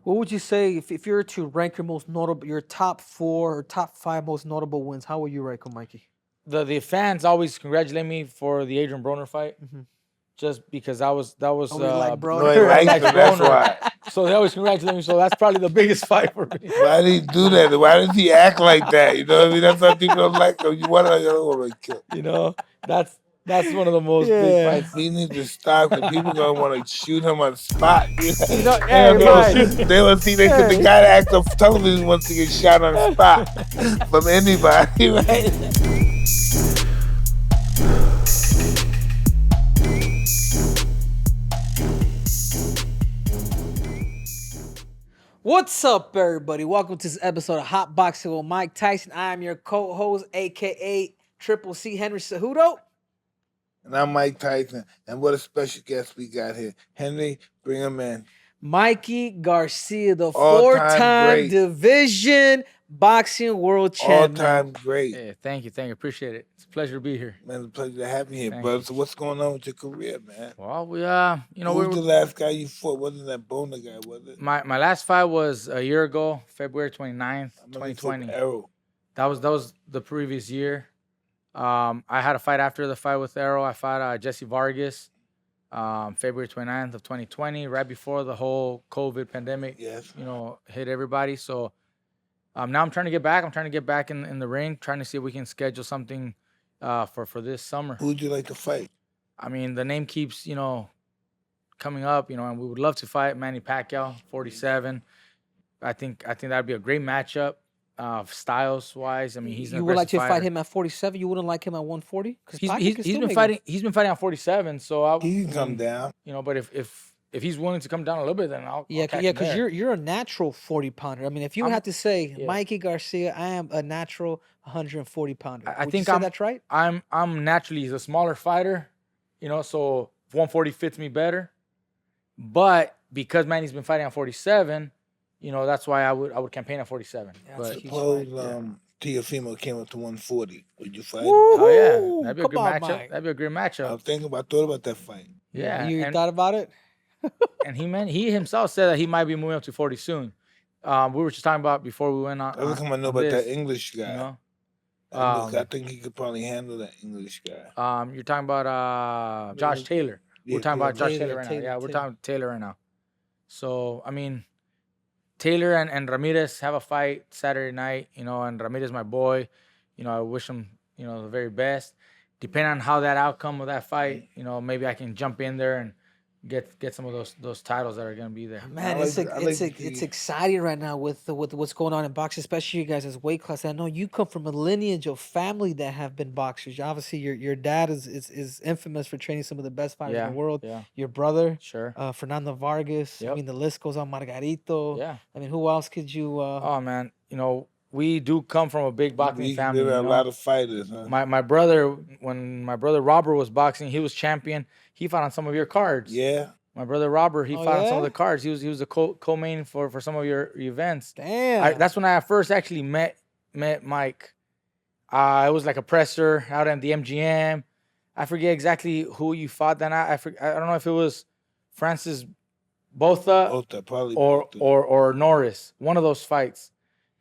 What would you say if you were to rank your most notable, your top 4 or top 5 most notable wins? How would you rank them, Mikey? The fans always congratulate me for the Adrien Broner fight, Mhm. just because that was Nobody like No, he Broner. likes likes him. That's Broner. why. So they always congratulate me. So that's probably the biggest fight for me. Why did he do that? Why does he act like that? You know what I mean? That's why people don't like him. You want to kill. You know, that's one of the most big Yeah. fights. He needs to stop because people gonna want to shoot him on spot. You know, They hey, gonna Mike. shoot- they will see that the guy that acts on television wants to get shot on spot from anybody, right? What's up, everybody? Welcome to this episode of Hotboxin with Mike Tyson. I am your co-host, aka Triple C Henry Cejudo. And I'm Mike Tyson, and what a special guest we got here. Henry, bring him in. Mikey Garcia, the All-time 4-time great. division boxing world champion. All-time great. Hey, thank you, appreciate it. It's a pleasure to be here. Man, it's a pleasure to have you here, Thank brother. you. So what's going on with your career, man? Well, we Who was the last guy you fought? Wasn't that Broner guy, was it? my last fight was a year ago, February 29th, I remember you fought 2020. Errol. That was the previous year. I had a fight after the fight with Errol. I fought Jesse Vargas, February 29th of 2020, right before the whole COVID pandemic, Yes. hit everybody. So now I'm trying to get back. I'm trying to get back in the ring, trying to see if we can schedule something for this summer. Who would you like to fight? I mean, the name keeps, coming up, and we would love to fight Manny Pacquiao, 47. I think that'd be a great matchup. Styles wise, I mean, he's an You would like to aggressive fight fighter. him at 47? You wouldn't like him at 140? He's been fighting. He's been fighting at 47. So He can come down. But if he's willing to come down a little bit, then I'll Yeah, catch yeah, him because there. you're a natural 40 pounder. I mean, if you would I'm- have to say, yeah. Mikey Garcia, I am a natural 140 pounder. I Would think you say that's right? I'm naturally the smaller fighter, so 140 fits me better. But because Manny's been fighting at 47, that's why I would campaign at 47. Yeah, But He's Suppose right, Teofimo came up to 140. Would you fight him? oh yeah, Woo-hoo! that'd be a Come good on, matchup. Mike. That'd be a great I matchup. was thinking about, thought about that fight. Yeah, You and, thought about it? and he himself said that he might be moving up to 40 soon. We were just talking about before we went on. Every time I know on about this, that English guy. you know? I think he could probably handle that English guy. You're talking about Josh Taylor. We're talking about Josh Taylor right now. Yeah, we're talking Taylor right now. So, I mean, Taylor and Ramirez have a fight Saturday night, and Ramirez, my boy, I wish him, the very best. Depending on how that outcome of that fight, maybe I can jump in there and get some of those titles that are going to be there. Man, I it's like to it's see- exciting right now with what's going on in boxing, especially you guys as weight class. I know you come from a lineage of family that have been boxers. Obviously, your dad is infamous for training some of the best fighters in the world. Yeah, Your brother, sure. Fernando Vargas. I Yep. mean, the list goes on. Margarito. Yeah. I mean, who else could you? Oh, man, we do come from a big boxing We family. did a lot of fighters, huh? My brother, when my brother Robert was boxing, he was champion. He fought on some of your cards. Yeah. My brother Robert, he Oh, fought on some yeah? of the cards. He was a co-main for some of your events. Damn. That's when I first actually met Mike. It was like a presser out at the MGM. I forget exactly who you fought that night. I don't know if it was Francis Botha Ota, probably. or Botha. or Norris. One of those fights.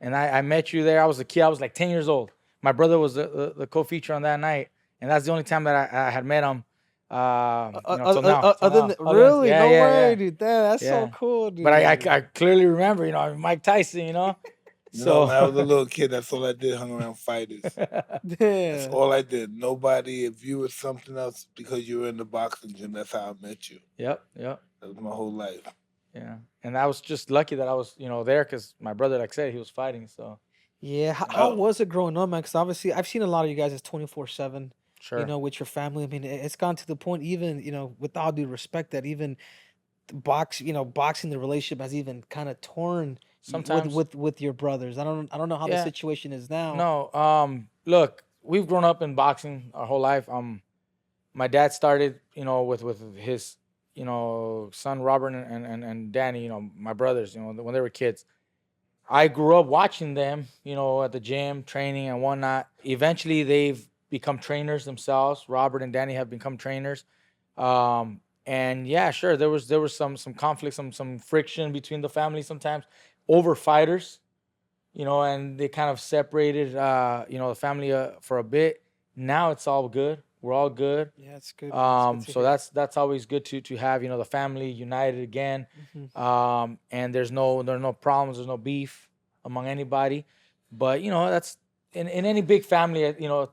And I met you there. I was a kid. I was like 10 years old. My brother was the co-feature on that night, and that's the only time that I had met him. Till now. Really? Yeah, No yeah, way, yeah. dude. Damn, that's so Yeah. cool, dude. But I clearly remember, Mike Tyson, You So know, when I was a little kid, that's all I did, hung around fighters. That's Damn. all I did. Nobody, if you were something else because you were in the boxing gym, that's how I met you. Yep. That was my whole life. Yeah. And I was just lucky that I was, there because my brother, like I said, he was fighting. So Yeah. How Oh. was it growing up, man? Because obviously, I've seen a lot of you guys as 24/7. sure. With your family. I mean, it's gone to the point, even, with all due respect, that even boxing, the relationship has even kind of torn Sometimes. with your brothers. I don't know how the Yeah. situation is now. No. Look, we've grown up in boxing our whole life. My dad started, with his, son Robert and Danny, my brothers, when they were kids. I grew up watching them, at the gym, training and whatnot. Eventually, they've become trainers themselves. Robert and Danny have become trainers. And And yeah, sure, there was some conflict, some friction between the families sometimes over fighters, and they kind of separated, the family for a bit. Now it's all good. We're all good. Yeah, it's good. It's good to So that's always good to have, the family united again. And there are no problems, there's no beef among anybody. But that's in any big family,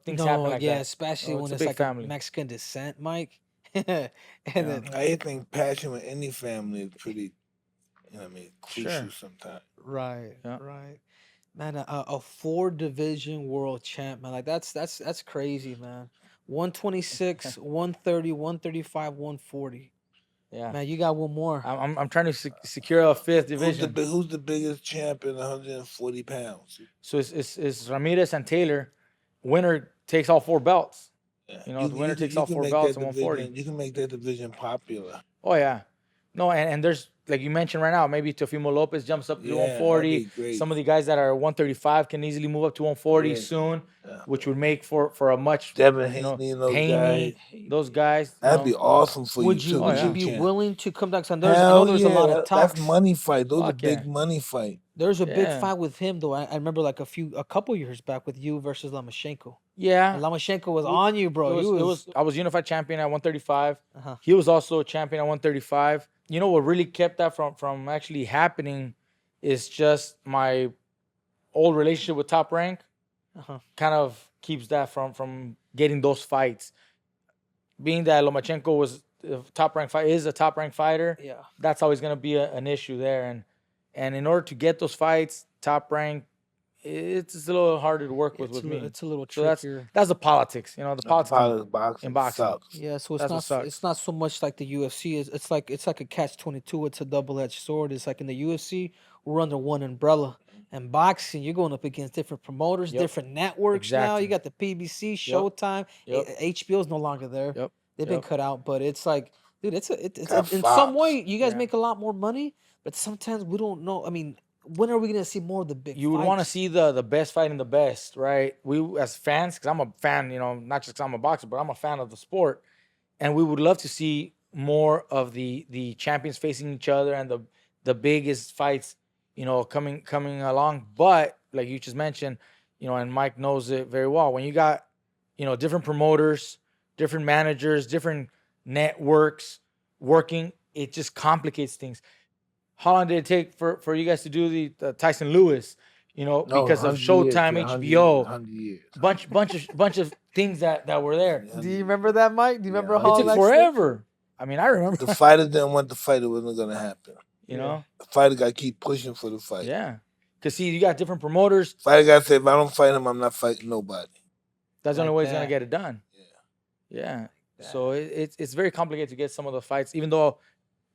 things happen like that. Especially when a it's big like family. a Mexican descent, Mike. And then I think passion with any family is pretty, crucial Sure. sometimes. right, Yeah. right. Man, a 4 division world champ, man. Like that's crazy, man. 126, 130, 135, 140. Yeah. Man, you got one more. I'm trying to secure a 5th division. Who's the biggest champ in 140 pounds? So it's Ramirez and Taylor. Winner takes all 4 belts. The winner takes all 4 belts in 140. You can make that division popular. Oh yeah, no, and there's, like you mentioned right now, maybe Teofimo Lopez jumps up to 140. Some of the guys that are 135 can easily move up to 140 soon, which would make for a much Devin Haney, those guys. That'd be awesome for Would you. Would you too, be champ. willing to come down? I know there's a lot of talks. That's money fight. Those are Fuck big yeah. money fight. There's a big fight with him though. I remember like a couple years back with you versus Lamaschenko. Yeah, And Lamaschenko was on you, bro. I was unified champion at 135. Uh-huh. He was also a champion at 135. You know what really kept that from actually happening is just my old relationship with Top Rank. Kind of keeps that from getting those fights. Being that Lomachenko was a top rank fighter, Yeah. that's always gonna be an issue there. And in order to get those fights, Top Rank, it's a little harder to work with me. It's a little So trickier. that's the politics, the politics Boxing in boxing. sucks. Yeah, so That's what sucks. it's not so much like the UFC. It's like a catch-22. It's a double-edged sword. It's like in the UFC, we're under one umbrella. And boxing, you're going up against different promoters, different networks now. You got the PBC, Showtime, HBO's no longer there. Yep. They've been cut out, but it's like, dude, it's Got in Fox. some way you guys Yeah. make a lot more money, but sometimes we don't know. I mean, when are we gonna see more of the big? You would want to fights? see the best fighting the best, right? We as fans, because I'm a fan, not just because I'm a boxer, but I'm a fan of the sport, and we would love to see more of the champions facing each other and the biggest fights, coming along. But like you just mentioned, and Mike knows it very well. When you got, different promoters, different managers, different networks working, it just complicates things. How long did it take for you guys to do the Tyson Lewis? Because of 100 Showtime, years, HBO, 100 years. bunch of things that were there. Do you remember that, Mike? Do you remember Yeah, how It took that forever. I mean, I remember. The fighter didn't want the fight. It wasn't going to happen. The fighter got to keep pushing for the fight. yeah. Because see, you got different promoters. Fighter got to say, if I don't fight him, I'm not fighting nobody. That's the only Like way he's gonna that. get it done. Yeah. that. So it's very complicated to get some of the fights, even though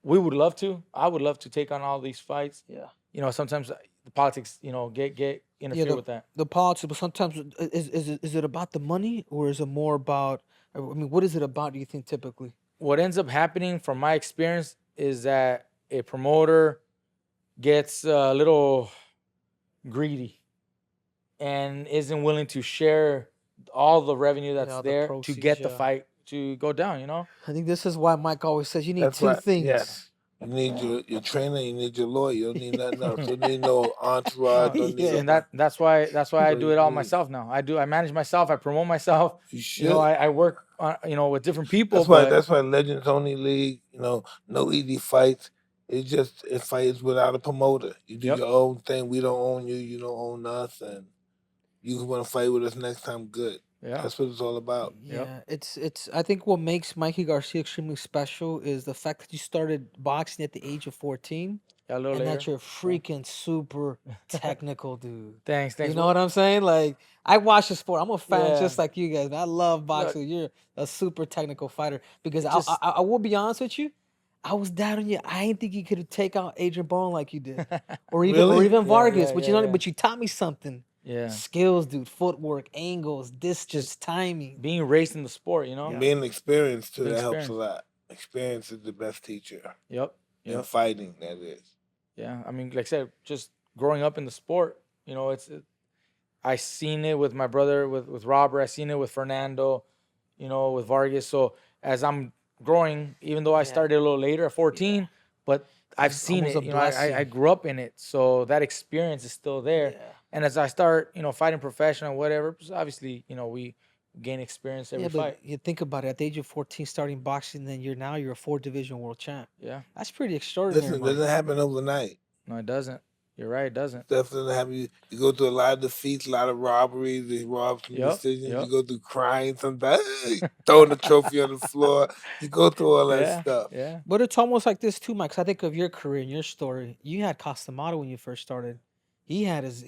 we would love to. I would love to take on all these fights. Yeah. Sometimes the politics, get interfere with that. The politics, but sometimes is it about the money or is it more about? I mean, what is it about? Do you think typically? What ends up happening, from my experience, is that a promoter gets a little greedy and isn't willing to share all the revenue that's the there to proceeds, get the yeah. fight to go down. I think this is why Mike always says you need That's two why- things. yes. You need your trainer, you need your lawyer, you don't need nothing else. You don't need no entourage. Don't need And that's why I do it all Mm. myself now. I manage myself. I promote myself. You should. I work on, with different people. That's why Legends Only League, no easy fights. It fights without a promoter. You do Yep. your own thing. We don't own you. You don't own us. And you want to fight with us next time, good. Yeah. That's what it's all about. Yeah, it's. I think what makes Mikey Garcia extremely special is the fact that you started boxing at the age of 14, Yeah, a little and later. that you're freaking super technical, dude. Thanks. You know what I'm saying? Like, I watch the sport. I'm a fan Yeah. just like you guys, man. I love boxing. You're a super technical fighter. Because I will be honest with you, I was down on you. I didn't think you could take out Adrien Broner like you did, or even Really? Vargas. yeah, but yeah. but you taught me something. Yeah. Skills, dude. Footwork, angles, distance, timing. Being raised in the sport, Being experienced too, Being that helps a experienced. lot. Experience is the best teacher. Yep. In fighting, that is. Yeah. I mean, like I said, just growing up in the sport, I seen it with my brother, with Robert. I seen it with Fernando, with Vargas. So as I'm growing, even though I started a little later at 14, but I've seen almost it. a I grew up in it, so that experience is still there. Yeah. And as I start, fighting professional, whatever, obviously, we gain experience every fight. You think about it. At the age of 14, starting boxing, then you're a 4-division world champ. Yeah. That's pretty extraordinary. Listen, it doesn't happen overnight. No, it doesn't. You're right, it doesn't. Definitely happen. You go through a lot of defeats, a lot of robberies. They rob some decisions. You go through crying sometimes, throwing the trophy on the floor. You go through all that stuff. Yeah. But it's almost like this too, Mike. 'Cause I think of your career and your story. You had Costamato when you first started. He had his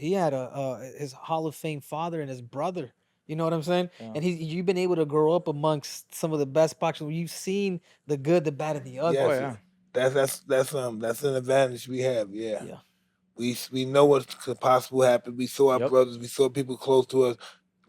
Hall of Fame father and his brother. You know what I'm saying? Yeah. And you've been able to grow up amongst some of the best boxers. You've seen the good, the bad, and the ugly. Yes, that's an advantage we have. Yeah. We know what could possibly happen. We saw our brothers. We saw people close to us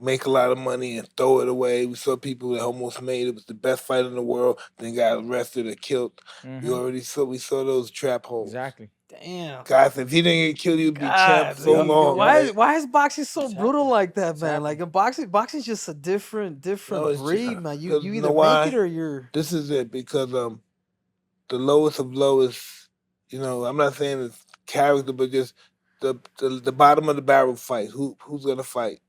make a lot of money and throw it away. We saw people that almost made it. Was the best fight in the world, then got arrested or killed. We saw those trap holes. Exactly. Damn. Guys, if he didn't get killed, you'd be champ so long. Why is boxing so brutal like that, man? Like in boxing's just a different breed, man. You either make it or you're. This is it, because the lowest of lowest, I'm not saying it's character, but just the bottom of the barrel fight. Who's gonna fight?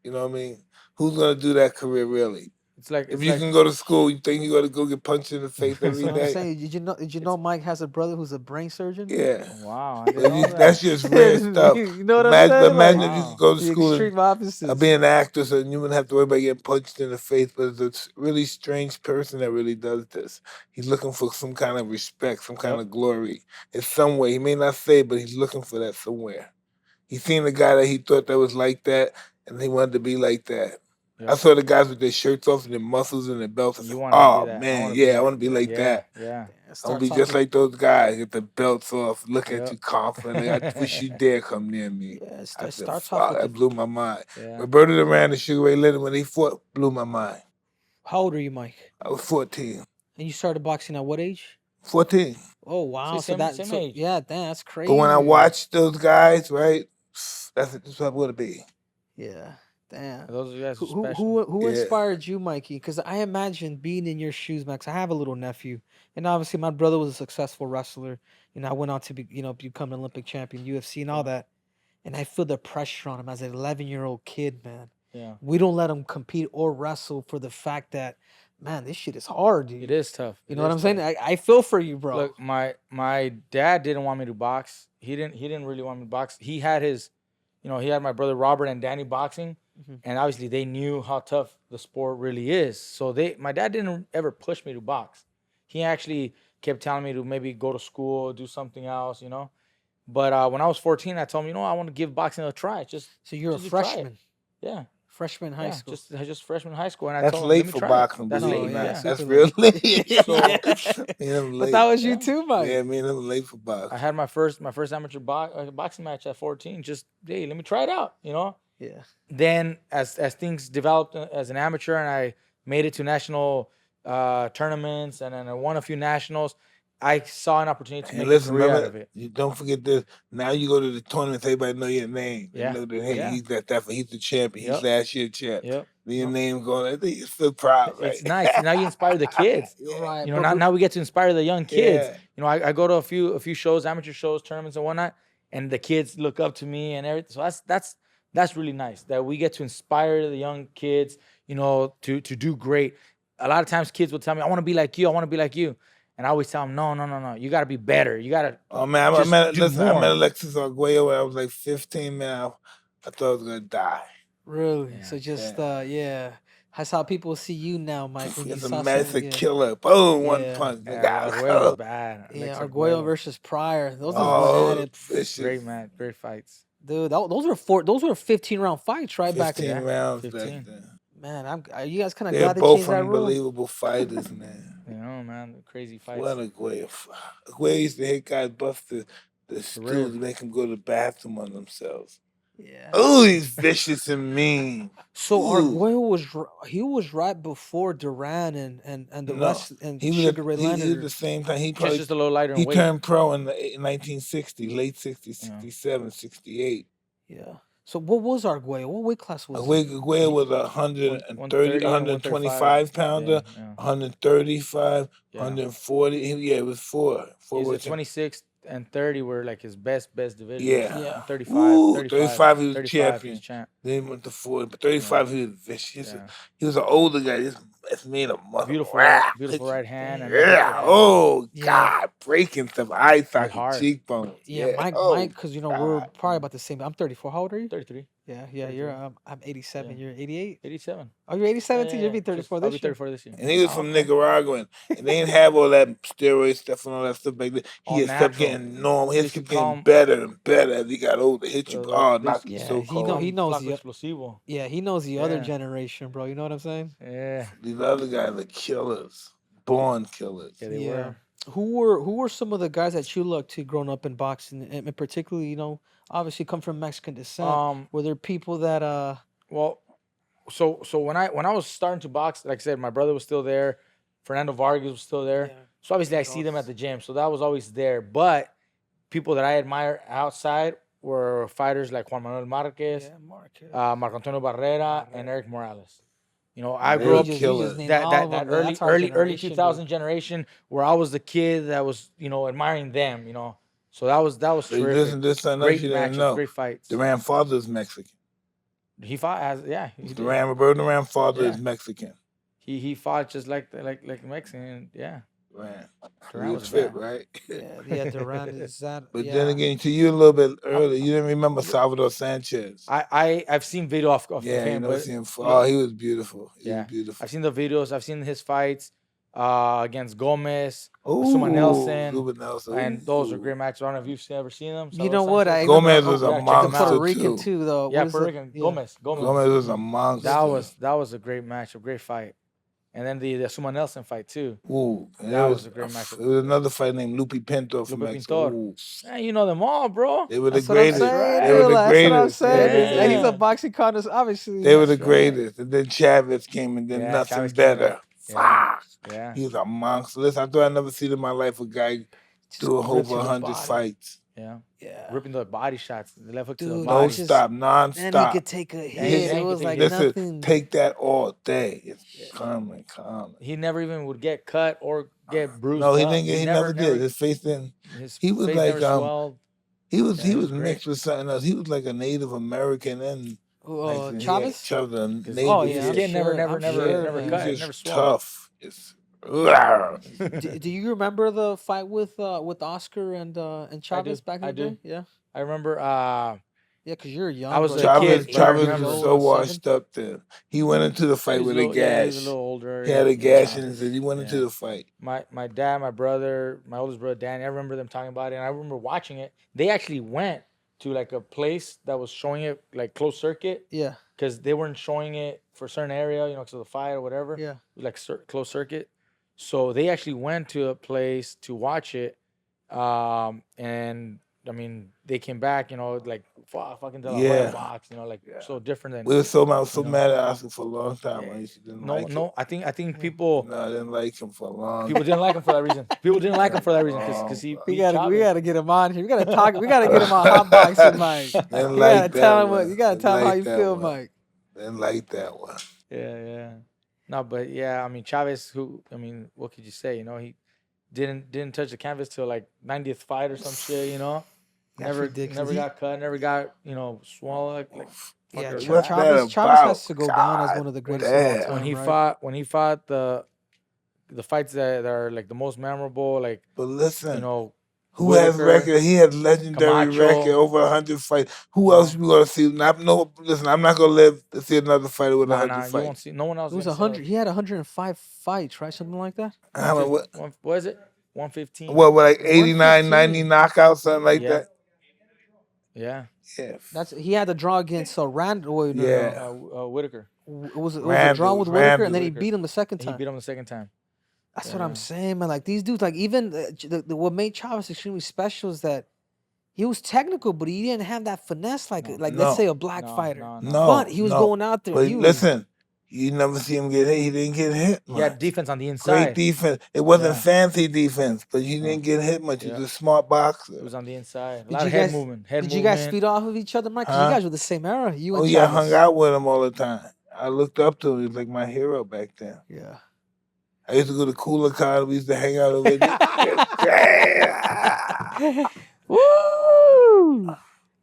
You know what I mean? Who's gonna do that career really? It's like if you can go to school, you think you're gonna go get punched in the face every day? What I'm saying, did you know Mike has a brother who's a brain surgeon? Yeah. Wow. That's just rare stuff. You know what I'm saying? Imagine if you could go to school extreme opposites. and be an actor, so you wouldn't have to worry about getting punched in the face. But it's a really strange person that really does this. He's looking for some kind of respect, some kind of glory in some way. He may not say it, but he's looking for that somewhere. He's seen a guy that he thought that was like that, and he wanted to be like that. Yep. I saw the guys with their shirts off and their muscles and their belts. I said, oh, man, I want to be like that. Yeah. I want to be just like those guys, get the belts off, look at you confident. I wish you dare come near me. Yeah, I said, fuck, that blew my mind. Yeah. Roberto Duran and Sugar Ray Leonard, when they fought, blew my mind. How old are you, Mike? I was 14. And you started boxing at what age? 14. Oh, wow. Same age. Yeah, damn, that's crazy. But when I watched those guys, right, that's what I want to be. Yeah. Damn. Those guys are special. Who inspired you, Mikey? Because I imagine being in your shoes, Max. I have a little nephew, and obviously my brother was a successful wrestler. I went on to become an Olympic champion, UFC, and all that. And I feel the pressure on him as an 11-year-old kid, man. Yeah. We don't let him compete or wrestle for the fact that, man, this shit is hard, dude. It is tough. You know what I'm saying? I feel for you, bro. Look, my dad didn't want me to box. He didn't really want me to box. He had his, he had my brother Robert and Danny boxing. And obviously they knew how tough the sport really is. So my dad didn't ever push me to box. He actually kept telling me to maybe go to school, do something else, But when I was 14, I told him, I want to give boxing a try. So you're a freshman? Yeah. Freshman high school. Just freshman high school. And that's told him, late for boxing. That's late. Yeah. That's real late. But that was you too, Mike. Yeah, me and him late for boxing. I had my first amateur boxing match at 14. Just, hey, let me try it out, Yeah. Then as things developed as an amateur and I made it to national tournaments and then I won a few nationals, I saw an opportunity to make a career out of it. You don't forget this. Now you go to the tournaments, everybody know your name. Yeah. They know that, hey, he's he's the champion. He's last year champ. Yep. Your name going, I think you're so proud, right? It's nice. Now you inspire the kids. Right. Now we get to inspire the young kids. Yeah. I go to a few shows, amateur shows, tournaments and whatnot, and the kids look up to me and everything. So that's really nice that we get to inspire the young kids, to do great. A lot of times kids will tell me, I want to be like you. I want to be like you. And I always tell them, no. You got to be better. You got to. Oh, man. I met Alexis Arguello when I was like 15, man. I thought I was going to die. Really? Yeah. So just, That's how people see you now, Mike. He's a massive killer. Boom, one punch. Arguello was bad. Yeah, Arguello versus Pryor. Those are great, man. Great fights. Dude, those were 15-round fights, right? 15 rounds. 15. Man, you guys kind of glad they both changed that rule? unbelievable fighters, man. Man, crazy fights. What Arguello. Arguello used to hit guys, bust the stools, make them go to the bathroom on themselves. Yeah. Oh, he's vicious and mean. So Arguello was right before Duran and the rest and Sugar Ray Leonard. He was the same time. He probably just a little lighter in weight. He turned pro in 1960, late 60s, 67, 68. Yeah. So what was Arguello? What weight class was he? Arguello was 130, 130 and 125 pounder, Yeah. 135, Yeah. 140. Yeah, it was four. He's a 26 and 30 were like his best divisions. Yeah. 35, 35 he was 35, champion. he's champ. Then he went to 40, but 35 he was vicious. He was an older guy. It's made a muscle. Beautiful right hand. And God, breaking some eye socket cheekbones. Mike, because we're probably about the same. I'm 34. How old are you? 33. Yeah. You're I'm 87. Yeah. You're 88. 87. Oh, you're 87 too. You'll be 34 this year. I'll be 34 this year. And he was from Nicaragua, and they didn't have all that steroid stuff and all that stuff back then. He just kept getting normal. He just kept getting better and better as he got older. Hit you, knock you so cold. He knows the explosivo. Yeah, he knows the other generation, bro. You know what I'm saying? Yeah. These other guys are killers, born killers. Yeah, they were. Who were some of the guys that you looked to growing up in boxing, and particularly, obviously come from Mexican descent? Were there people that Well, so when I was starting to box, like I said, my brother was still there, Fernando Vargas was still there. Yeah. So obviously I see them at the gym, so that was always there. But people that I admire outside were fighters like Juan Manuel Marquez, Marco Antonio Barrera, and Eric Morales. I grew up that early 2000 generation where I was the kid that was admiring them. So that was terrific. Great matches, great fights. Duran father's Mexican. He fought Roberto Duran father is Mexican. He fought just like Mexican. Yeah. Duran was fit, right? Yeah, Duran is that. But then again, to you a little bit earlier, you didn't remember Salvador Sanchez. I've seen video of him. He was beautiful. He was beautiful. I've seen the videos. I've seen his fights against Gomez, Suma Nelson, and those are great matches. I don't know if you've ever seen them. You know what? Gomez was a monster Puerto Rican too, though. Yeah, Puerto Rican. Gomez was a monster. That was a great match, a great fight. And then the Suma Nelson fight too. Ooh, that was a great match. There was another fight named Lupi Pinto from Mexico. Yeah, you know them all, bro. They were the greatest. They were the greatest. That's what I'm saying. And he's a boxing connoisseur, obviously. They were the greatest. And then Chavez came, and then nothing better. Yeah. He was a monster. Listen, I thought I'd never seen in my life a guy do over 100 fights. Yeah. Ripping the body shots. The left hook to the body. Don't stop, non-stop. And he could take a hit. It was like nothing. Take that all day. It's calming. He never even would get cut or get bruised. No, he didn't. He never did. His face didn't. He was like he was mixed with something else. He was like a Native American and Chavez. Native. His skin never cut. Never swelled. Tough. Do you remember the fight with Oscar and Chavez back in the day? Yeah, I remember. Because you're young. I was a kid. Chavez was so washed up then. He went into the fight with a gash. He was a little older. He had a gash in his head. He went into the fight. My dad, my brother, my oldest brother Danny. I remember them talking about it, and I remember watching it. They actually went to like a place that was showing it like closed circuit. Yeah. Because they weren't showing it for a certain area, because of the fight or whatever. Yeah. Like closed circuit. So they actually went to a place to watch it, and I mean they came back, like fucking De La Hoya box, so different than. We were so mad at Oscar for a long time. I used to didn't like him. I think people. No, I didn't like him for a long time. People didn't like him for that reason. People didn't like him for that reason because he. We gotta get him on here. We gotta talk. We gotta get him on Hotboxin, Mike. You gotta tell him how you feel, Mike. Didn't like that one. Yeah. No, but I mean Chavez, what could you say? He didn't touch the canvas till like 90th fight or some shit. Never got cut, never got swallowed. Chavez has to go down as one of the greatest of all time. When he fought the fights that are like the most memorable, like. But listen, who has record? He had legendary record, over 100 fights. Who else we gonna see? Listen, I'm not gonna live to see another fighter with 100 fights. You won't see. No one else. It was 100. He had 105 fights, right? Something like that. What is it? 115. What, like 89, 90 knockouts, something like that? Yeah. He had the draw against Randall. Whitaker. It was a draw with Whitaker, and then he beat him the second time. That's what I'm saying, man. Like these dudes, like even what made Chavez extremely special is that he was technical, but he didn't have that finesse let's say a black fighter. No, but he was going out there. But listen, You never see him get hit. He didn't get hit much. He had defense on the inside. Great defense. It wasn't fancy defense, but he didn't get hit much. He's a smart boxer. It was on the inside. A lot of head movement. Did you guys feed off of each other, Mike? Because you guys were the same era. You and Chavez. I hung out with him all the time. I looked up to him. He was like my hero back then. Yeah. I used to go to Cooler Car. We used to hang out over there. Woo!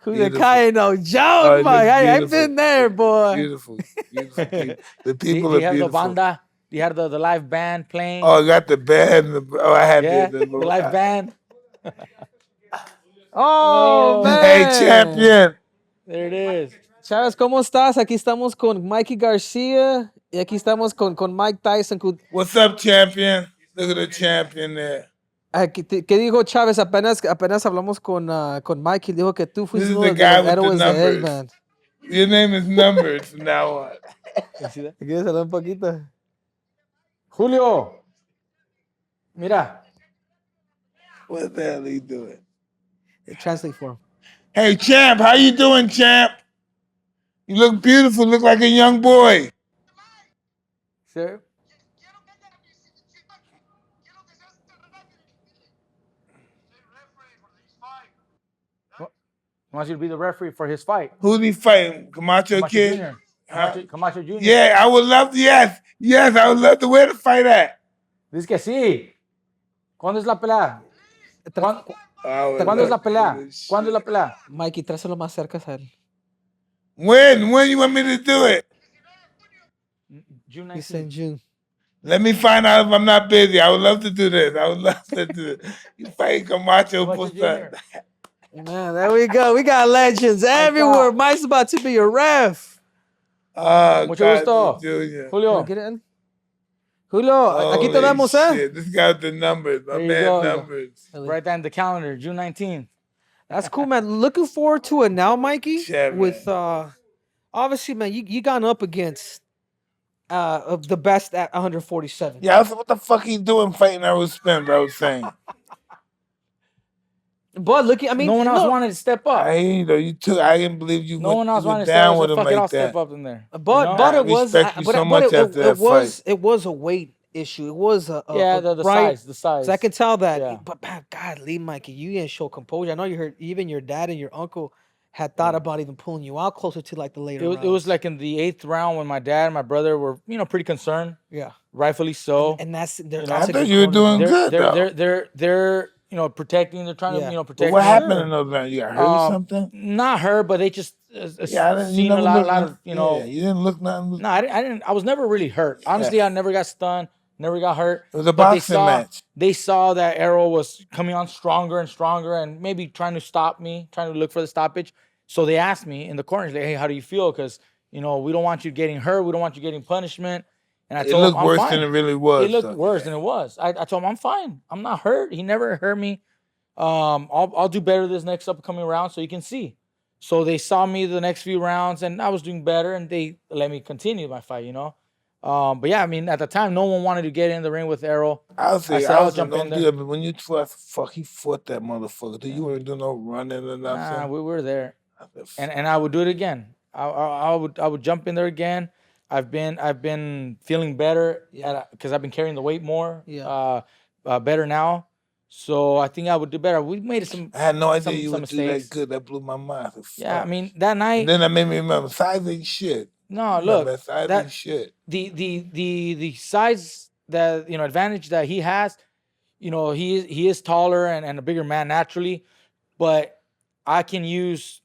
Cooler Car, no joke, Mike. I've been there, boy. Beautiful. The people Do are you have beautiful. the banda? Do you have the live band playing? Oh, I got the band. I had the live band. Oh, man. Hey, champion. There it is. Chavez, ¿cómo estás? Aquí estamos con Mikey Garcia y aquí estamos con Mike Tyson. What's up, champion? Look at the champion there. ¿Qué dijo Chavez? Apenas hablamos con Mikey. Dijo que tú fuiste uno de los héroes de él, man. Your name is numbered from now on. ¿Quieres hablar un poquito? Julio. Mira. What the hell are you doing? Translate for him. Hey, champ, how you doing, champ? You look beautiful. Look like a young boy. Sure. He wants you to be the referee for his fight. Who's he fighting? Camacho Kid? Jr. Camacho Jr. Yeah, I would love to. Yes, I would love to. Where to fight at? Dice que sí. ¿Cuándo es la pelea? ¿Cuándo es la pelea? ¿Cuándo es la pelea? Mikey, tráselo más cerca a él. When you want me to do it? June 19th. He's in June. Let me find out if I'm not busy. I would love to do this. You fight Camacho. Man, there we go. We got legends everywhere. Mike's about to be a ref. Mucho gusto. Julio. Julio, aquí te damos, shit. This got the numbers. My man numbers. Right there in the calendar, June 19th. That's cool, man. Looking forward to it now, Mikey. Yeah, with obviously, man, you gone up against the best at 147. Yeah, I said, what the fuck he doing fighting Errol Spence? I was saying. But I mean, no one else wanted to step up. I didn't believe you. No one else wanted to down with him like I'll that. step up in there. But it was. It was a weight issue. It was the size. So I can tell that. Yeah. But man, God, Lee, Mikey, you didn't show composure. I know you heard even your dad and your uncle had thought about even pulling you out closer to like the later rounds. It was like in the 8th round when my dad and my brother were pretty concerned. Yeah, rightfully so. And that's I thought you were doing good. They're protecting. They're trying to protect. But what happened in those rounds? You got hurt or something? Not hurt, but they just seen a lot of you didn't look nothing. No, I didn't. I was never really hurt. Honestly, I never got stunned. Never got hurt. It was a boxing match. They saw that Errol was coming on stronger and stronger, and maybe trying to stop me, trying to look for the stoppage. So they asked me in the corner, like, "Hey, how do you feel? Because we don't want you getting hurt. We don't want you getting punishment." And I told him, "I'm fine." It looked worse than it really was. It looked worse than it was. I told him, "I'm fine. I'm not hurt. He never hurt me. I'll do better this next upcoming round, so you can see." So they saw me the next few rounds, and I was doing better, and they let me continue my fight. But yeah, I mean, at the time, no one wanted to get in the ring with Errol. I'll jump in there. But when you fought, he fought that motherfucker. You weren't doing no running or nothing. Nah, we were there, and I would do it again. I would jump in there again. I've been feeling better because I've been carrying the weight more. Yeah. Better now. So I think I would do better. We made some. I had no idea you would do that good. That blew my mind. Yeah, I mean that night. And then that made me remember size ain't shit. No, look, ain't shit. The size that advantage that he has, he is taller and a bigger man naturally, but I can use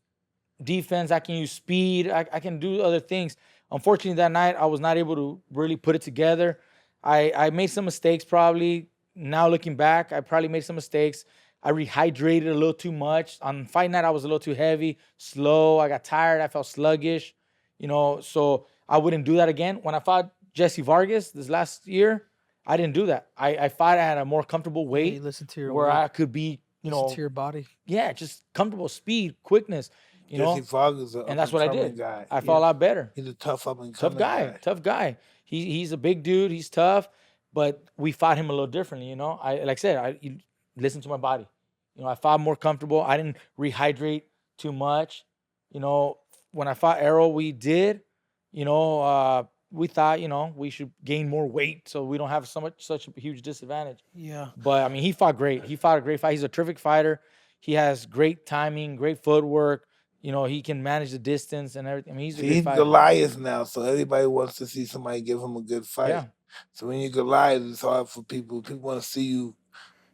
defense. I can use speed. I can do other things. Unfortunately, that night I was not able to really put it together. I made some mistakes probably. Now looking back, I probably made some mistakes. I rehydrated a little too much. On fight night, I was a little too heavy, slow. I got tired. I felt sluggish, so I wouldn't do that again. When I fought Jesse Vargas this last year, I didn't do that. I fought at a more comfortable weight where I could be, listen to your body. Yeah, just comfortable speed, quickness, Jesse Vargas, and that's what I did. Guy. I felt a lot better. He's a tough guy. Tough guy. He's a big dude. He's tough. But we fought him a little differently, I listened to my body. I fought more comfortable. I didn't rehydrate too much. When I fought Errol, we we thought, we should gain more weight so we don't have such a huge disadvantage. Yeah. But I mean, he fought great. He fought a great fight. He's a terrific fighter. He has great timing, great footwork. He can manage the distance and everything. I mean, he's a great fighter. Goliath now, so everybody wants to see somebody give him a good fight. Yeah. So when you Goliath, it's hard for people. People want to see you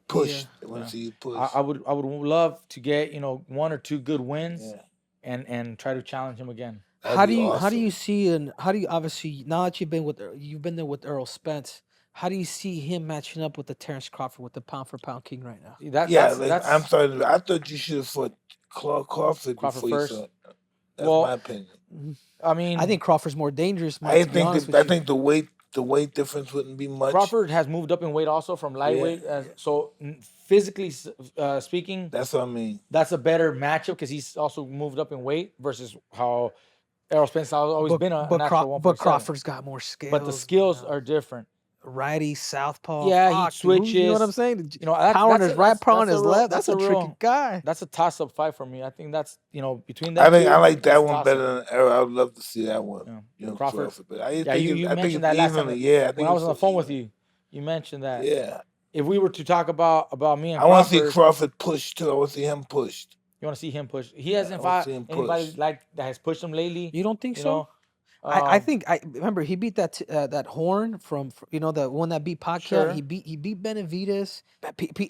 push. They want to see you push. I would love to get 1 or 2 good wins, and try to challenge him again. How do you see obviously now that you've been there with Errol Spence? How do you see him matching up with the Terence Crawford, with the pound for pound king right now? I'm sorry. I thought you should have fought Crawford before first. You saw it. That's my opinion. I mean, I think Crawford's more dangerous. I think the weight difference wouldn't be much. Crawford has moved up in weight also from lightweight. So physically speaking, that's what I mean. That's a better matchup because he's also moved up in weight versus how Errol Spence has always been a natural 147. But Crawford's got more skills. But the skills are different. Righty, southpaw. Yeah, he switches. You know what I'm saying? Power on his right, power on his left. That's a tricky guy. That's a toss-up fight for me. I think that's between that. I like that one better than Errol. I would love to see that one. Crawford. But you mentioned that last time. When I was on the phone with you, you mentioned that. Yeah. If we were to talk about me and Crawford, I want to see Crawford push too. I want to see him pushed. You want to see him push? He hasn't fought anybody like that has pushed him lately. You don't think so? I think I remember he beat that Horn from the one that beat Pacquiao. Sure. He beat Benavidez.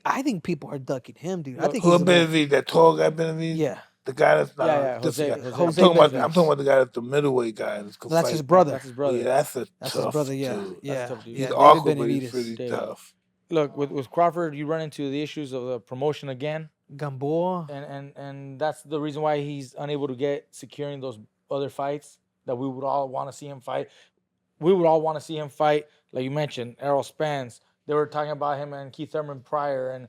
I think people are ducking him, dude. I think who Benavidez? That tall guy Benavidez? Yeah. The guy that's not. Jose. I'm talking about the guy that's the middleweight guy. That's his brother. That's his brother. Yeah, that's his brother. Yeah, dude. yeah. Tough dude. He's awkward, but he's pretty tough. Look, with Crawford, you run into the issues of the promotion again. Gamboa. And that's the reason why he's unable to securing those other fights that we would all want to see him fight. We would all want to see him fight, like you mentioned, Errol Spence. They were talking about him and Keith Thurman prior, and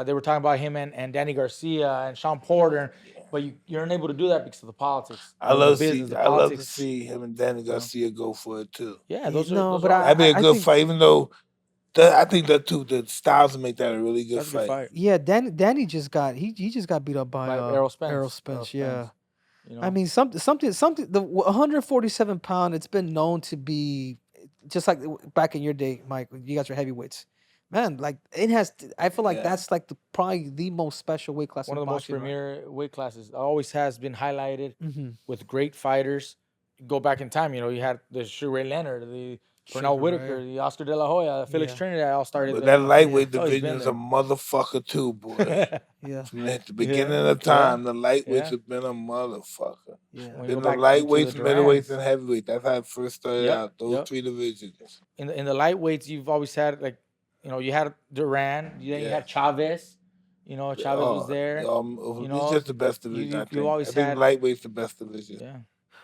they were talking about him and Danny Garcia and Sean Porter. But you're unable to do that because of the politics. I love to see him and Danny Garcia go for it too. Yeah, that'd be a good fight, even though I think the styles make that a really good fight. Yeah, Danny just got beat up by Errol Spence. Errol Spence, yeah. I mean, something. The 147 pound. It's been known to be just like back in your day, Mike. You guys are heavyweights, man. Like it has. I feel like that's like probably the most special weight class. One of the most premier weight classes. Always has been highlighted with great fighters. Go back in time, you had the Sugar Ray Leonard, the Pernell Whitaker, the Oscar De La Hoya, Felix Trinidad all started. But that lightweight division is a motherfucker too, boy. From the beginning of time, the lightweights have been a motherfucker. Yeah. Been the lightweights, middleweights, and heavyweights. That's how it first started out. Those 3 divisions. In the lightweights, you've always had you had Duran, then you had Chavez. Chavez was there. It's just the best division. I think lightweight's the best division. Yeah.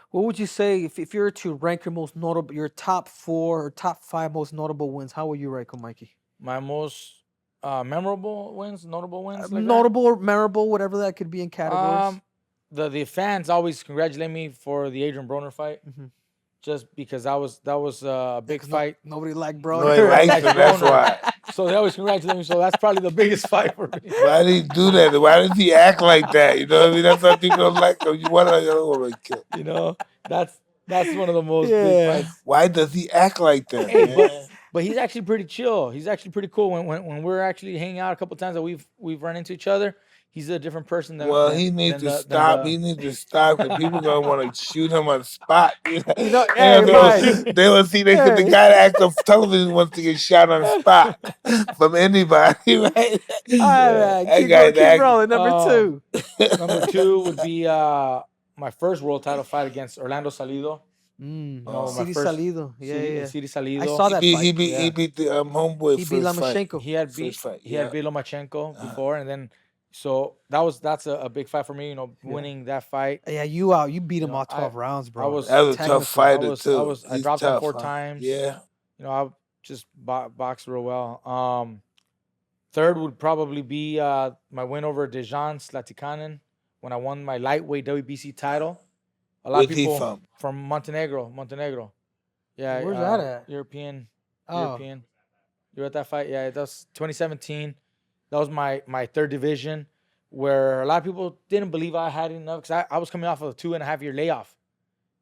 What would you say if you were to rank your top 4 or top 5 most notable wins? How would you rank them, Mikey? My most memorable wins, notable wins, notable or memorable, whatever that could be in categories. The fans always congratulate me for the Adrien Broner fight, just because that was a big fight. Nobody liked Broner. Nobody likes him. That's why. So they always congratulate me. So that's probably the biggest fight for me. Why did he do that? Why does he act like that? You know what I mean? That's why people don't like him. You want to kill. That's one of the most big fights. Why does he act like that? But he's actually pretty chill. He's actually pretty cool. When we're actually hanging out a couple times that we've run into each other, he's a different person than. Well, he needs to stop. He needs to stop because people gonna want to shoot him on the spot. They will see the guy that acts on television wants to get shot on the spot from anybody. Right? Keep rolling. Number 2. Number 2 would be my first world title fight against Orlando Salido. City Salido. Yeah. City Salido. I saw that fight. He beat the homeboy. He beat Lamaschenko. He had beat Lomachenko before, and then so that's a big fight for me. Winning that fight. Yeah, you beat him all 12 rounds, bro. That was a tough fighter too. I dropped him 4 times. Yeah. I just boxed real well. Third would probably be my win over Dejan Slatikanen when I won my lightweight WBC title. A lot of people from Montenegro. Yeah. Where's that at? European. You were at that fight? Yeah, that was 2017. That was my 3rd division, where a lot of people didn't believe I had enough because I was coming off of a 2.5 year layoff.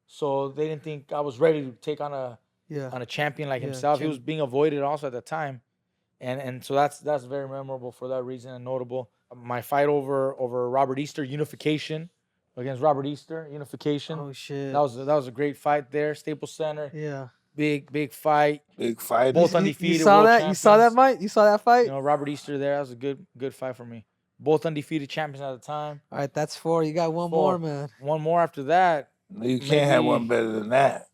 So they didn't think I was ready to take on a on a champion like himself. He was being avoided also at the time. And so that's very memorable for that reason and notable. My fight over Robert Easter, unification against Robert Easter, unification. Oh shit. That was a great fight there, Staples Center. Yeah. Big fight. Big fight. Both undefeated. You saw that? Champions. You saw that, Mike? You saw that fight? You know, Robert Easter there. That was a good fight for me. Both undefeated champions at the time. All right, that's 4. You got one more, man. One more after that. You can't have one better than that.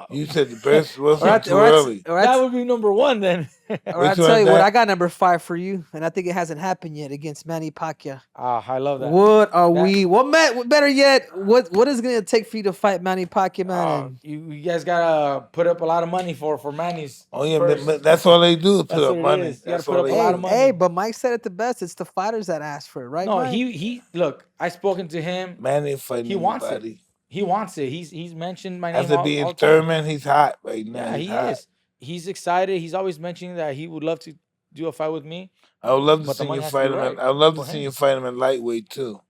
You said the best wasn't too early. That would be number 1 then. Or I'll tell you what, I got number 5 for you, and I think it hasn't happened yet against Manny Pacquiao. I love that. What better yet, what is it going to take for you to fight Manny Pacquiao, man? You guys got to put up a lot of money for Manny's. Oh, yeah, but that's all they do, put up money. You got to put up a lot of money. Hey, but Mike said it the best. It's the fighters that ask for it, right, No, Mike? he look, I've spoken to him. Manny fighting He wants anybody. it. He wants it. He's mentioned my name. After being Thurman, he's hot right now. Yeah, he is. He's excited. He's always mentioning that he would love to do a fight with me. I would love to see you fight him. I would love to see you fight him in lightweight too.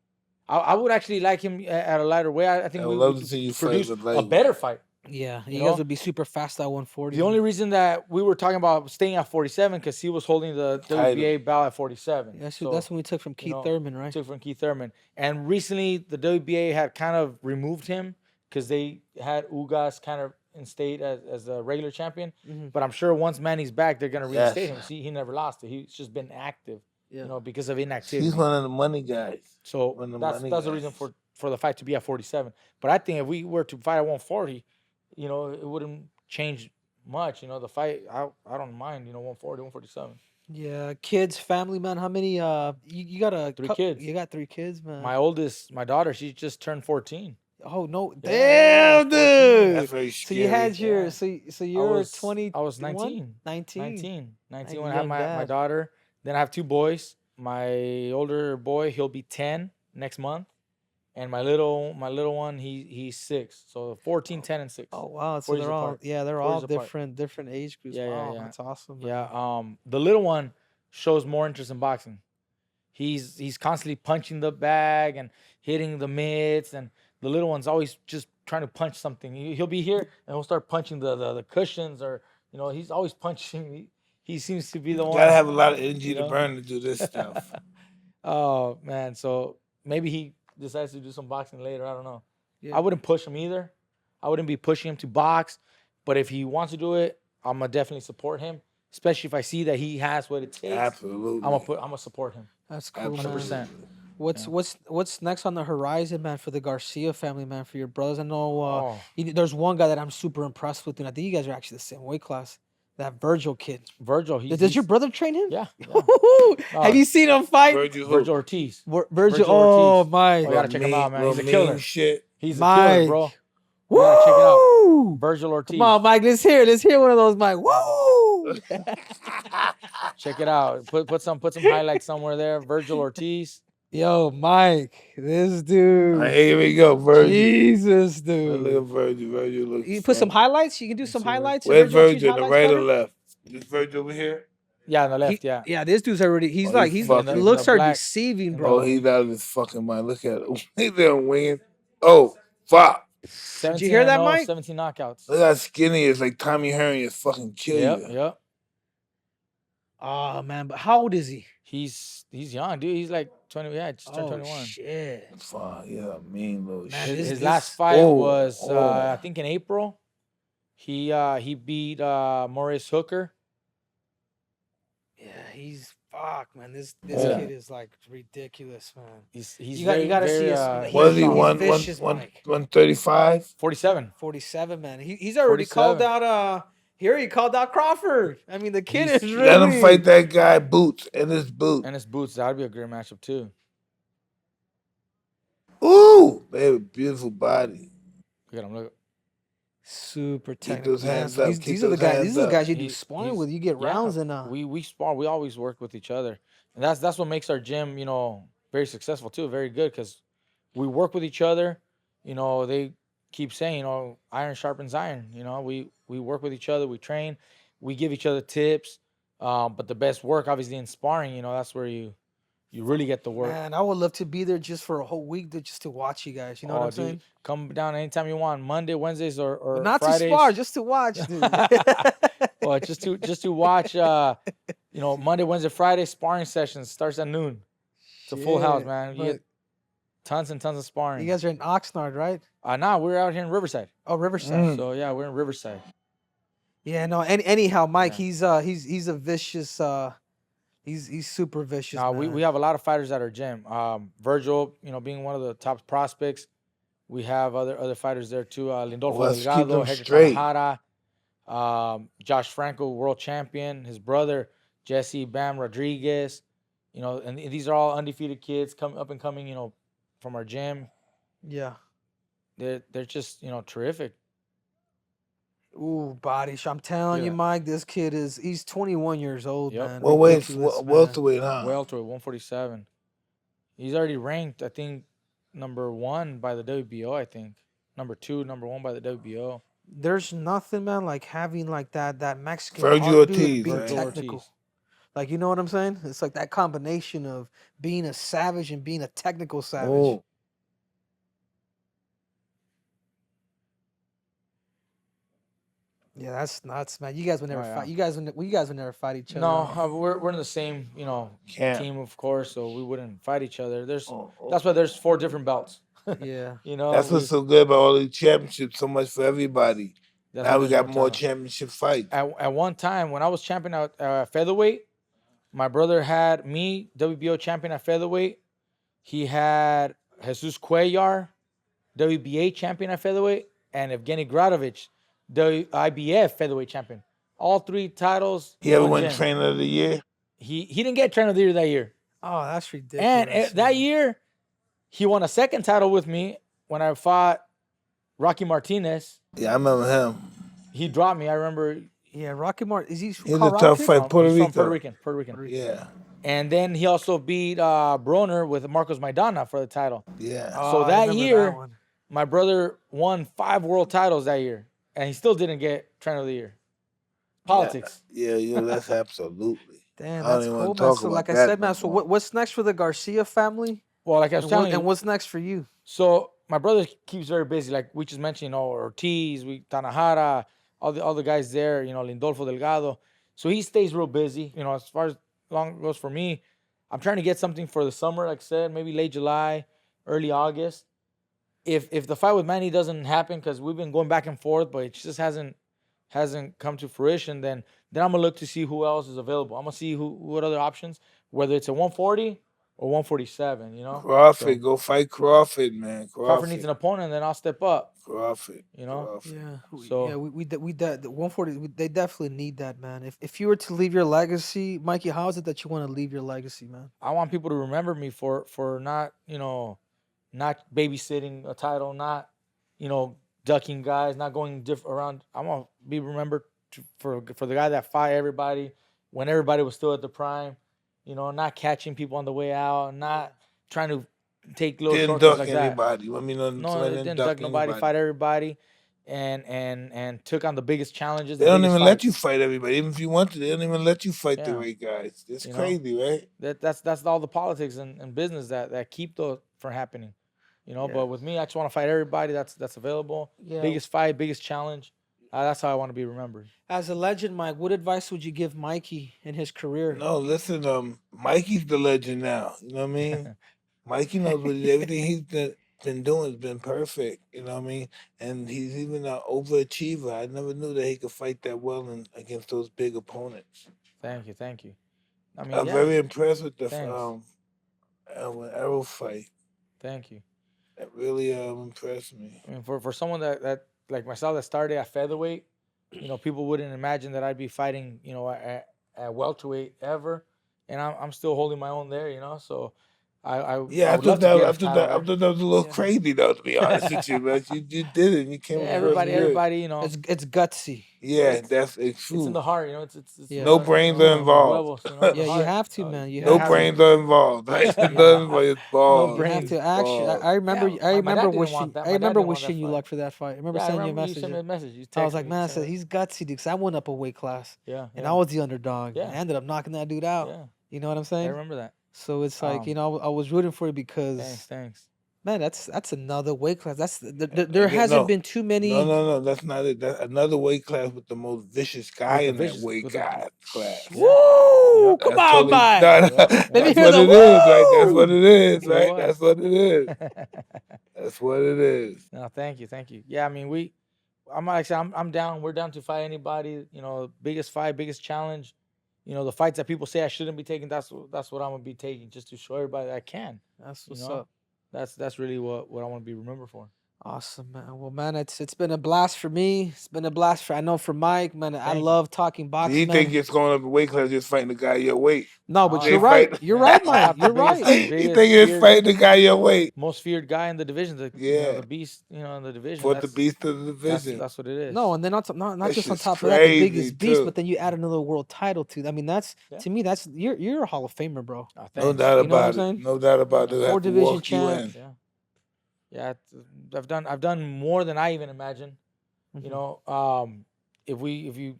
I would actually like him at a lighter weight. I think I would love to see you fight with a better fight. Yeah, you guys would be super fast at 140. The only reason that we were talking about staying at 47 because he was holding the WBA bout at 47. That's when we took from Keith Thurman, right? Took from Keith Thurman. And recently, the WBA had kind of removed him because they had Ugas kind of instate as a regular champion. Mm-hmm. But I'm sure once Manny's back, they're going to reinstate him. See, he never lost it. He's just been active, because of inactivity. He's one of the money guys. So that's the reason for the fight to be at 47. But I think if we were to fight at 140, it wouldn't change much. The fight, I don't mind, 140, 147. Yeah, kids, family, man. How many? You got 3 kids. You got 3 kids, man. My oldest, my daughter, she just turned 14. Oh no! Damn, dude. That's very So scary. you had your so you're 20. I was 19. 19 when I had my daughter. Then I have 2 boys. My older boy, he'll be 10 next month. And my little one, he's 6. So 14, 10, and 6. Oh wow! So they're all different age groups. Yeah, wow, yeah. That's awesome. Man. Yeah. The little one shows more interest in boxing. He's constantly punching the bag and hitting the mitts, and the little one's always just trying to punch something. He'll be here and he'll start punching the cushions, or he's always punching. He seems to be the one. Gotta have a lot of energy to burn to do this stuff. Oh man! So maybe he decides to do some boxing later. I don't know. Yeah. I wouldn't push him either. I wouldn't be pushing him to box, but if he wants to do it, I'm gonna definitely support him. Especially if I see that he has what it takes. Absolutely. I'm gonna support him. That's cool, 100%. man. What's next on the horizon, man, for the Garcia family, man, for your brothers? I know there's one guy that I'm super impressed with, and I think you guys are actually the same weight class. That Virgil kid. Virgil. Does your brother train him? Yeah. Have you seen him fight? Virgil Ortiz. Virgil. Oh my! You gotta check him out, man. He's a killer. Shit. He's a killer, bro. You gotta check it out. Virgil Ortiz. Come on, Mike. Let's hear one of those, Mike. Woo! Check it out. Put some highlights somewhere there. Virgil Ortiz. Yo, Mike, this dude. Here we go, Virgil. Jesus, dude. Look at Virgil. Virgil looks. You put some highlights. You can do some highlights. Where's Virgil? The right or left? Is Virgil over here? Yeah, on the left. Yeah. Yeah, this dude's already. He fucking- looks are deceiving, bro. Oh, he's out of his fucking mind. Look at him. He's there winging. Oh, fuck. Did you hear that, Mike? 17 knockouts. Look how skinny he is. Like Tommy Hearn is fucking killing you. Yep. Oh man, but how old is he? He's young, dude. He's like 20. Yeah, just turned 21. Shit. Fuck, yeah, mean little Man, shit. His last fight was I think in April. He beat Maurice Hooker. Yeah, he's man. This kid is like ridiculous, man. He's you gotta see his. What is he? 135? 47. 47, man. He's already 47. called out. Here he called out Crawford. I mean, the kid is really. Let him fight that guy Boots and his boot. And his boots. That would be a great matchup too. Ooh, they have a beautiful body. Look at him. Look. Super Keep technical. those hands up. These are the guys. These are the guys you do sparring with. You get rounds and we spar. We always work with each other, and that's what makes our gym, very successful too. Very good because we work with each other. They keep saying, iron sharpens iron. We work with each other. We train. We give each other tips. But the best work, obviously, in sparring. That's where you You really get the work. Man, I would love to be there just for a whole week just to watch you guys. You know what I'm saying? Come down anytime you want, Monday, Wednesdays, or but not Fridays. to spar, just to watch, dude. Well, just to watch. Monday, Wednesday, Friday sparring sessions starts at noon. It's a full house, man. You get tons and tons of sparring. You guys are in Oxnard, right? Nah, we're out here in Riverside. Oh, Riverside. So yeah, we're in Riverside. Yeah, no. Anyhow, Mike, he's a vicious. He's super vicious. Nah, man. we have a lot of fighters at our gym. Virgil, being one of the top prospects. We have other fighters there too. Lindolfo Delgado, Hector Tanajara, Josh Franco, world champion. His brother Jesse Bam Rodriguez. And these are all undefeated kids up and coming. From our gym. Yeah, they're just terrific. Ooh, body shot. I'm telling you, Mike, this kid he's 21 years old, man. Well, welterweight, huh? Welterweight, 147. He's already ranked, I think, number 1 by the WBO, I think. Number 2, number 1 by the WBO. There's nothing, man, like having like that Mexican Virgil Ortiz, being technical. Like, you know what I'm saying? It's like that combination of being a savage and being a technical savage. Oh. Yeah, that's nuts, man. You guys would never fight. You guys would never fight each other. No, we're in the same, team, of course, so we wouldn't fight each other. That's why there's 4 different belts. Yeah. That's what's so good about all these championships. So much for everybody. Now we got more championship fights. At one time, when I was champion at featherweight, my brother had me, WBO champion at featherweight. He had Jesus Cuellar, WBA champion at featherweight, and Evgeny Gradovich, the IBF featherweight champion. All 3 titles. He ever won Trainer of the Year? He didn't get Trainer of the Year that year. Oh, that's ridiculous. And that year, he won a 2nd title with me when I fought Rocky Martinez. Yeah, I remember him. He dropped me. I remember. Yeah, Rocky Martinez. He's a tough fight. Puerto Rican. Yeah. And then he also beat Broner with Marcos Maidana for the title. Yeah. So that year, my brother won 5 world titles that year. And he still didn't get Trainer of the Year. Politics. Yeah, that's absolutely. Damn, that's cool, man. So like I said, man, so what's next for the Garcia family? Well, like I was telling you. And what's next for you? So my brother keeps very busy. Like we just mentioned, Ortiz, Tanajara, all the guys there, Lindolfo Delgado. So he stays real busy. As far as long goes for me, I'm trying to get something for the summer, like I said, maybe late July, early August. If the fight with Manny doesn't happen, because we've been going back and forth, but it just hasn't come to fruition, then I'm gonna look to see who else is available. I'm gonna see what other options, whether it's a 140 or 147. Crawford, go fight Crawford, man. Crawford needs an opponent, then I'll step up. Crawford. Crawford. Yeah. So we the 140. They definitely need that, man. If you were to leave your legacy, Mikey, how is it that you want to leave your legacy, man? I want people to remember me for not not babysitting a title, not, ducking guys, not going around. I want to be remembered for the guy that fought everybody when everybody was still at the prime, not catching people on the way out, not trying to take little shortcuts like anybody. that. Didn't duck nobody, fight everybody, and took on the biggest challenges. They don't even let you fight everybody. Even if you want to, they don't even let you fight the right guys. It's crazy, right? That's all the politics and business that keep those from happening. But with me, I just want to fight everybody that's available. Yeah. Biggest fight, biggest challenge. That's how I want to be remembered. As a legend, Mike, what advice would you give Mikey in his career? No, listen, Mikey's the legend now. You know what I mean? Mikey knows everything he's been doing has been perfect. You know what I mean? And he's even an overachiever. I never knew that he could fight that well against those big opponents. Thank you. I mean, I'm very impressed with the Errol fight. Thank you. That really impressed me. I mean, for someone that like myself that started at featherweight, people wouldn't imagine that I'd be fighting, at welterweight ever, and I'm still holding my own there, So I thought that was a little crazy though, to be honest with you, but you did it. You came. Everybody, it's gutsy. Yeah, it's in the heart, It's no brains are involved. Levels, you have to, man. No brains are involved. Right? No balls. You have to actually. I remember wishing you luck for that fight. I remember sending you a message. You sent me a message. I was like, man, I said he's gutsy, dude. Because I went up a weight class. Yeah. And I was the underdog. Yeah. I ended up knocking that dude out. Yeah. You know what I'm saying? I remember that. So it's like, you know, I was rooting for you because Thanks. man, that's another weight class. There hasn't been too many. No, that's not it. That's another weight class with the most vicious guy in that weight class. Woo! Come on, Mike. Let me hear the woo! That's what it is, right? That's what it is. That's what it is. No, thank you. Yeah, I mean, I'm down. We're down to fight anybody. You know, biggest fight, biggest challenge. You know, the fights that people say I shouldn't be taking. That's what I'm gonna be taking, just to show everybody that I can. That's what's up. That's really what I want to be remembered for. Awesome, man. Well, man, it's been a blast for me. It's been a blast for Mike, man. I love talking boxing. Do you think it's going up in weight class just fighting the guy your weight? No, but you're right. You're right, Mike. You're right. You think it's fighting the guy your weight? Most feared guy in the division. The beast, in the division. For the beast of the division. That's what it is. No, and then not just on top of that, the biggest beast, but then you add another world title to. I mean, to me, that's you're a Hall of Famer, bro. No doubt about it. No doubt about it. 4 division champ. Yeah, I've done more than I even imagined. You know, if you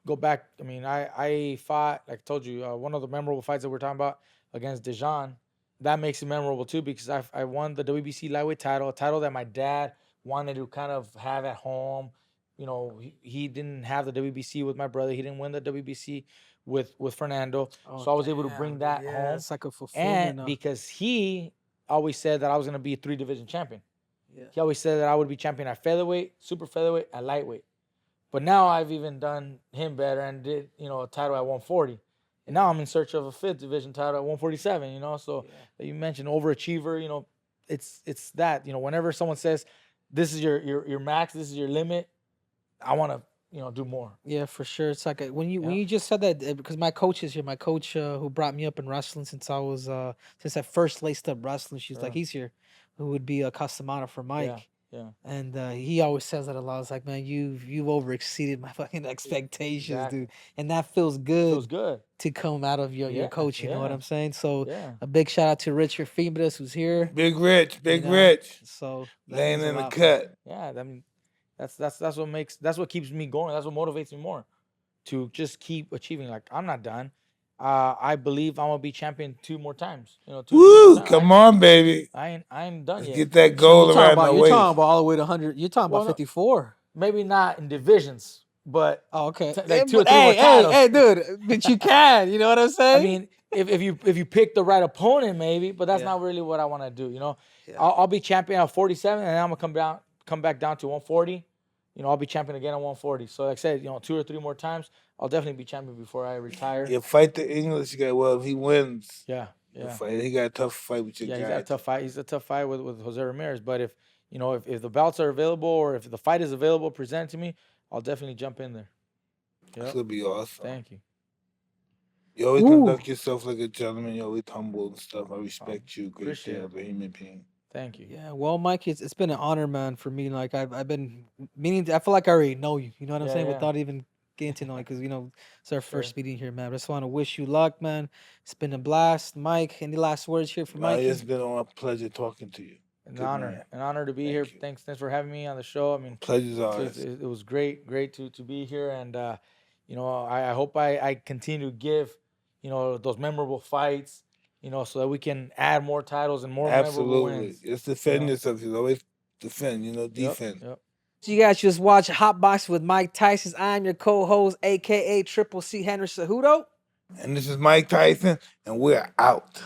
go back, I mean, I fought, like I told you, one of the memorable fights that we're talking about against Dijon. That makes it memorable too, because I won the WBC lightweight title, a title that my dad wanted to kind of have at home. You know, he didn't have the WBC with my brother. He didn't win the WBC with Fernando. So I was able to bring that home. It's like a fulfillment. And because he always said that I was going to be a 3-division champion. Yeah. He always said that I would be champion at featherweight, super featherweight, and lightweight. But now I've even done him better and did, a title at 140. And now I'm in search of a 5th division title at 147, So you mentioned overachiever, it's that, whenever someone says this is your max, this is your limit, I want to, do more. Yeah, for sure. It's like when you just said that, because my coach is here, my coach who brought me up in wrestling since I first laced up wrestling, she's like, he's here, who would be a Casamata for Mike. Yeah. And he always says that a lot. It's like, man, you've over exceeded my fucking expectations, dude. And that feels good. Feels good to come out of your coach. You know what I'm saying? So a big shout out to Richard Fibres, who's here. Big Rich. So laying in the cut. Yeah, I mean, that's what keeps me going. That's what motivates me more, to just keep achieving. Like, I'm not done. I believe I'm gonna be champion 2 more times. 2 Woo! Come on, baby. I ain't done yet. Get that goal around the waist. You're talking about all the way to 100. You're talking about 54. Maybe not in divisions, but okay. Like 2 or 3 more titles. Hey, dude, but you can. You know what I'm saying? I mean, if you pick the right opponent, maybe, but that's not really what I want to do. I'll be champion at 47, and then I'm gonna come back down to 140. I'll be champion again at 140. So like I said, 2 or 3 more times, I'll definitely be champion before I retire. Yeah, fight the English guy. Well, if he wins, he got a tough fight with your guy. Yeah, he's got a tough fight. He's a tough fight with Jose Ramirez. But if the belts are available, or if the fight is available, presented to me, I'll definitely jump in there. This will be awesome. Thank you. You always conduct yourself like a gentleman. You're always humble and stuff. I respect you. Great guy, a human being. Thank you. Yeah, well, Mike, it's been an honor, man, for me. Like I've been meaning I feel like I already know you. You know what I'm saying? Without even getting to know you, because it's our first meeting here, man. I just want to wish you luck, man. It's been a blast, Mike. Any last words here for Mike? It's been a pleasure talking to you. An honor to be here. Thanks for having me on the show. I mean, pleasure's ours. It was great to be here, and I hope I continue to give those memorable fights. So that we can add more titles and more memorable wins. Just defend yourself. You always defend, defend. Yep. So you guys just watch Hotboxin with Mike Tyson. I'm your co-host, a.k.a. Triple C Henry Cejudo. And this is Mike Tyson, and we're out.